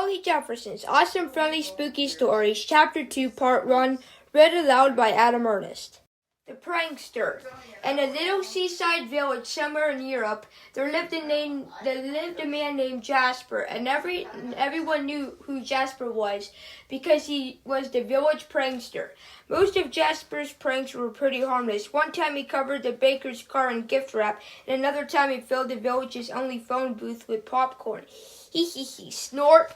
Rowley Jefferson's Awesome Friendly Spooky Stories, Chapter 2, Part 1, read aloud by Adam Ernest. The Prankster. In a little seaside village somewhere in Europe, there lived a man named Jasper, and everyone knew who Jasper was because he was the village prankster. Most of Jasper's pranks were pretty harmless. One time he covered the baker's car in gift wrap, and another time he filled the village's only phone booth with popcorn. Hee hee hee, snort.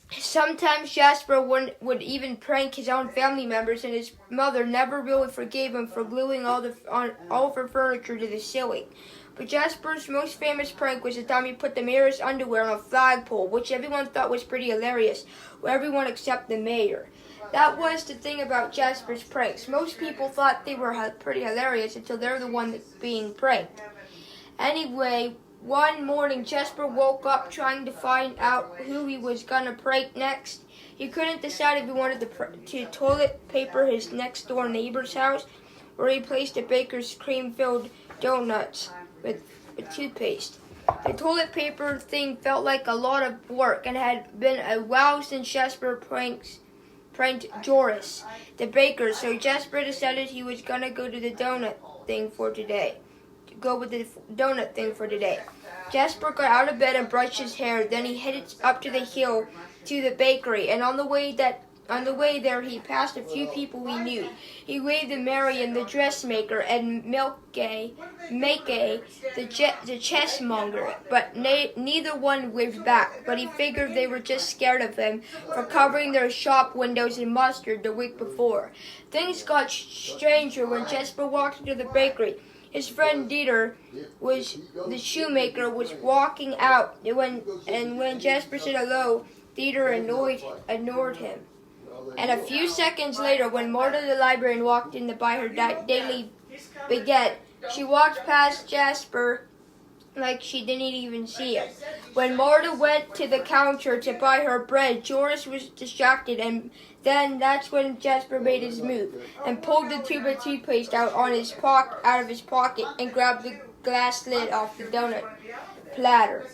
Sometimes Jasper would even prank his own family members, and his mother never really forgave him for gluing all of her furniture to the ceiling. But Jasper's most famous prank was the time he put the mayor's underwear on a flagpole, which everyone thought was pretty hilarious. Well, everyone except the mayor. That was the thing about Jasper's pranks. Most people thought they were pretty hilarious until they're the one that's being pranked. Anyway, one morning, Jasper woke up trying to find out who he was going to prank next. He couldn't decide if he wanted to toilet paper his next-door neighbor's house, or he placed a baker's cream-filled donuts with toothpaste. The toilet paper thing felt like a lot of work, and had been a while since Jasper pranked Joris, the baker, so Jasper decided he was going to go with the donut thing for today. Jasper got out of bed and brushed his hair. Then he headed up to the hill to the bakery, and on the way there he passed a few people he knew. He waved to Marion, the dressmaker, and Make the chessmonger, but neither one waved back. But he figured they were just scared of him for covering their shop windows in mustard the week before. Things got stranger when Jasper walked into the bakery. His friend Dieter, the shoemaker, was walking out, and when Jasper said hello, Dieter ignored him. And a few seconds later, when Marta the librarian walked in to buy her daily baguette, she walked past Jasper like she didn't even see him. When Marta went to the counter to buy her bread, Joris was distracted, and then that's when Jasper made his move and pulled the tube of toothpaste out of his pocket and grabbed the glass lid off the donut platter.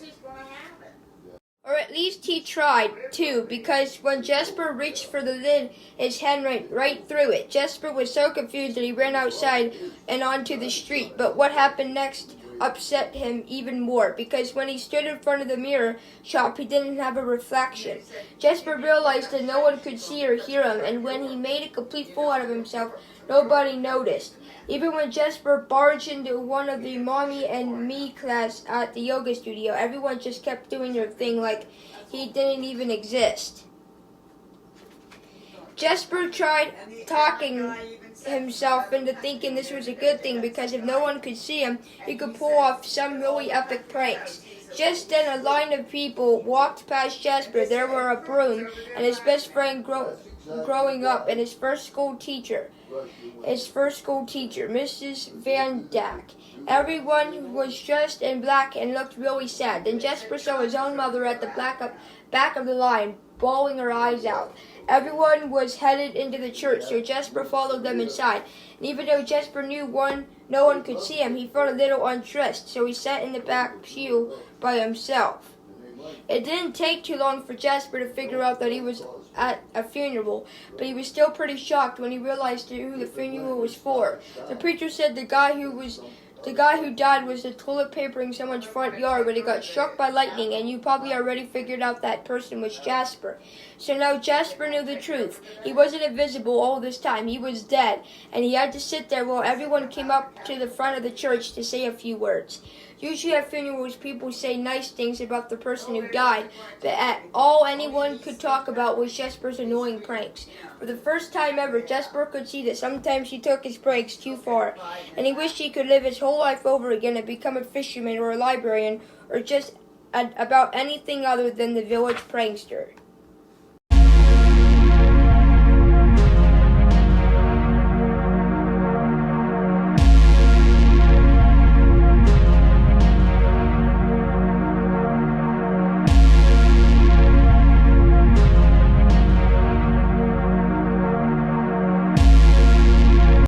Or at least he tried to, because when Jasper reached for the lid, his hand went right through it. Jasper was so confused that he ran outside and onto the street. But what happened next upset him even more, because when he stood in front of the mirror shop, he didn't have a reflection. Jasper realized that no one could see or hear him, and when he made a complete fool out of himself, nobody noticed. Even when Jasper barged into one of the Mommy and Me class at the yoga studio, everyone just kept doing their thing like he didn't even exist. Jasper tried talking himself into thinking this was a good thing, because if no one could see him, he could pull off some really epic pranks. Just then a line of people walked past Jasper. There were a broom and his best friend growing up, and his first school teacher, Mrs. Van Dyck. Everyone was dressed in black and looked really sad. Then Jasper saw his own mother at the back of the line, bawling her eyes out. Everyone was headed into the church, so Jasper followed them inside. And even though Jasper knew no one could see him, he felt a little undressed, so he sat in the back pew by himself. It didn't take too long for Jasper to figure out that he was at a funeral, but he was still pretty shocked when he realized who the funeral was for. The preacher said the guy who died was the toilet papering someone's front yard when he got struck by lightning, and you probably already figured out that person was Jasper. So now Jasper knew the truth. He wasn't invisible all this time. He was dead, and he had to sit there while everyone came up to the front of the church to say a few words. Usually at funerals, people say nice things about the person who died, but all anyone could talk about was Jasper's annoying pranks. For the first time ever, Jasper could see that sometimes he took his pranks too far, and he wished he could live his whole life over again and become a fisherman or a librarian, or just about anything other than the village prankster.